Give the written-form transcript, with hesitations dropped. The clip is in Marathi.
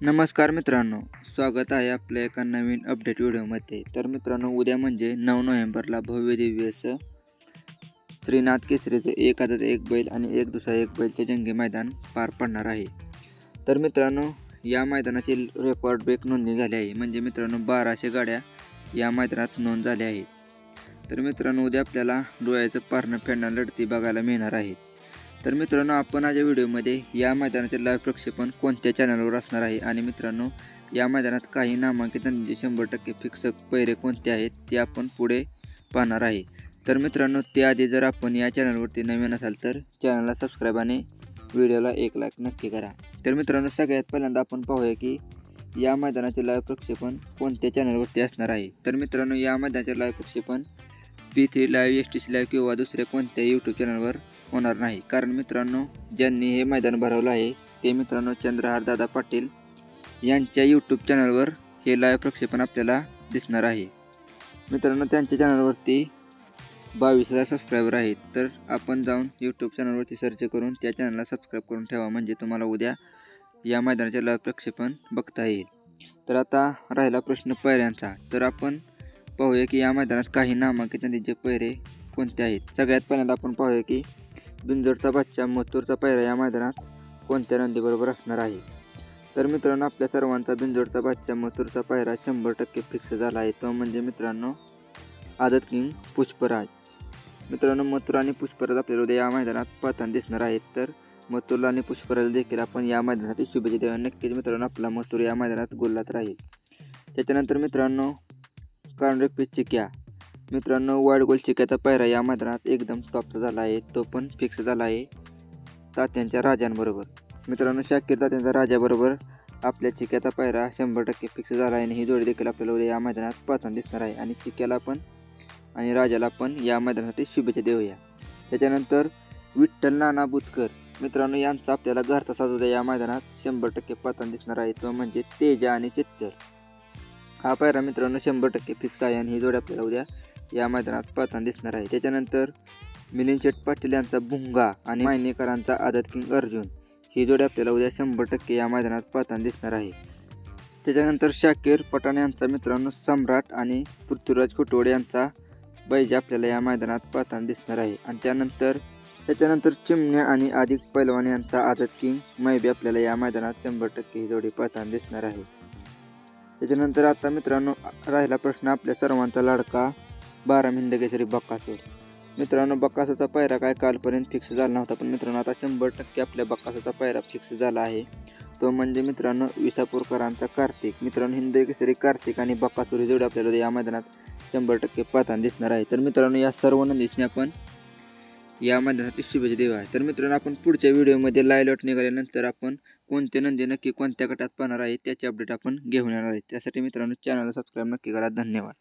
नमस्कार मित्रांनो, स्वागत आहे आपल्या एका नवीन अपडेट व्हिडिओमध्ये। तर मित्रांनो, उद्या म्हणजे 9 नोव्हेंबरला भव्य दिव्य असं श्रीनाथ केसरीचं एक आदत एक बैल आणि एक दुसरा एक बैलचे जंगी मैदान पार पडणार आहे। तर मित्रांनो, या मैदानाची रेकॉर्ड ब्रेक नोंदणी झाली आहे। म्हणजे मित्रांनो 1200 गाड्या या मैदानात नोंद झाल्या आहेत। तर मित्रांनो, उद्या आपल्याला डोळ्याचं पारणं फेडणाऱ्या लढती बघायला मिळणार आहेत। तर मित्रांनो, आपण आज या व्हिडिओमध्ये या मैदानाचे लाईव्ह प्रक्षेपण कोणत्या चॅनलवर असणार आहे आणि मित्रांनो या मैदानात काही नामांकित नंदीचे 100% फिक्स पैरे कोणते आहेत ते आपण पुढे पाहणार आहे। तर मित्रांनो, त्याआधी जर आपण या चॅनलवरती नवीन असाल तर चॅनलला सबस्क्राईब आणि व्हिडिओला एक लाईक नक्की करा। तर मित्रांनो, सगळ्यात पहिल्यांदा आपण पाहूया की या मैदानाचे लाईव्ह प्रक्षेपण कोणत्या चॅनलवरती असणार आहे। तर मित्रांनो, या मैदानाचे लाईव्ह प्रक्षेपण P3 लाईव्ह, STC लाईव्ह किंवा दुसऱ्या कोणत्याही यूट्यूब चॅनलवर होणार नाही। कारण मित्रांनो, ज्यांनी हे मैदान भरवलं आहे ते मित्रांनो चंद्रहार दादा पाटील यांच्या यूट्यूब चॅनलवर हे लाईव्ह प्रक्षेपण आपल्याला दिसणार आहे। मित्रांनो, त्यांच्या चॅनलवरती 22,000 सबस्क्रायबर आहेत। तर आपण जाऊन यूट्यूब चॅनलवरती सर्च करून त्या चॅनलला सबस्क्राईब करून ठेवा, म्हणजे तुम्हाला उद्या या मैदानाचे लाईव्ह प्रक्षेपण बघता येईल। तर आता राहिला प्रश्न पैऱ्यांचा। तर आपण पाहूया की या मैदानात काही नामांकित नंदीचे पैरे कोणते आहेत। सगळ्यात पहिल्यांदा आपण पाहूया की बिंजोडचा बादशाह मथुरचा पैरा या मैदानात कोणत्या नंदीबरोबर असणार आहे। तर मित्रांनो, आपल्या सर्वांचा बिंजोडचा बादशाह मथुरचा पैरा 100% फिक्स झाला आहे। तो म्हणजे मित्रांनो आदत किंग पुष्पराज। मित्रांनो, मथुर आणि पुष्पराज आपल्याला उद्या या मैदानात पळताना दिसणार आहेत। तर मथुरला आणि पुष्पराज देखील आपण या मैदानासाठी शुभेच्छा देऊया। नक्कीच मित्रांनो, आपला मथुर या मैदानात गुलालात राहील। त्याच्यानंतर मित्रांनो, कार्नरेक चिक्या। मित्रांनो, वाईड गोल चिक्याचा पैरा या मैदानात एकदम टॉपचा झाला आहे। तो पण फिक्स झाला आहे तात्यांच्या राजांबरोबर। मित्रांनो, शाकीर तात्यांच्या राजाबरोबर आपल्या चिक्याचा पैरा 100% फिक्स झाला आहे आणि ही जोडी देखील आपल्याला उद्या या मैदानात पळताना दिसणार आहे। आणि चिक्याला पण आणि राजाला पण या मैदानासाठी शुभेच्छा देऊया। त्याच्यानंतर विठ्ठल नाना बुतकर मित्रांनो यांचा आपल्याला घरचा साज उद्या या मैदानात 100% पळताना दिसणार आहे। तो म्हणजे तेजा आणि चित्तर। हा पैरा मित्रांनो 100% फिक्स आहे आणि ही जोडी आपल्याला उद्या या मैदानात पळताना दिसणार आहे। त्याच्यानंतर मिलिंद शेठ पाटील यांचा भुंगा आणि मायनेकरांचा आदत किंग अर्जुन ही जोडी आपल्याला उद्या 100% या मैदानात पळताना दिसणार आहे। त्याच्यानंतर शाकीर पठाण यांचा मित्रांनो सम्राट आणि पृथ्वीराज कुटवडे यांचा बैजा आपल्याला या मैदानात पळताना दिसणार आहे। आणि त्याच्यानंतर चिमण्या आणि आदिक पैलवान यांचा आदत किंग मैबी आपल्याला या मैदानात 100% ही जोडी पळताना दिसणार आहे। त्याच्यानंतर आता मित्रांनो राहिला प्रश्न आपल्या सर्वांचा लाडका 12 हिंद केसरी बकासूर। मित्रांनो, बकासूरचा पैरा काय कालपर्यंत फिक्स झाला नव्हता, पण मित्रांनो आता 100% आपल्या बकासूरचा पैरा फिक्स झाला आहे। तो म्हणजे मित्रांनो विसापूरकरांचा कार्तिक। मित्रांनो, हिंद केसरी कार्तिक आणि बकासूर ही जोडी आपल्याला या मैदानात 100% पळताना दिसणार आहे। तर मित्रांनो, या सर्व नंदीसनी आपण या मैदानासाठी शुभेच्छा देऊया। तर मित्रांनो, आपण पुढच्या व्हिडिओमध्ये लाईव्ह लॉट निघाल्यानंतर आपण कोणते नंदी नक्की कोणत्या गटात पाहणार आहे त्याची अपडेट आपण घेऊन येणार आहे। त्यासाठी मित्रांनो चॅनलला सबस्क्राईब नक्की करा। धन्यवाद।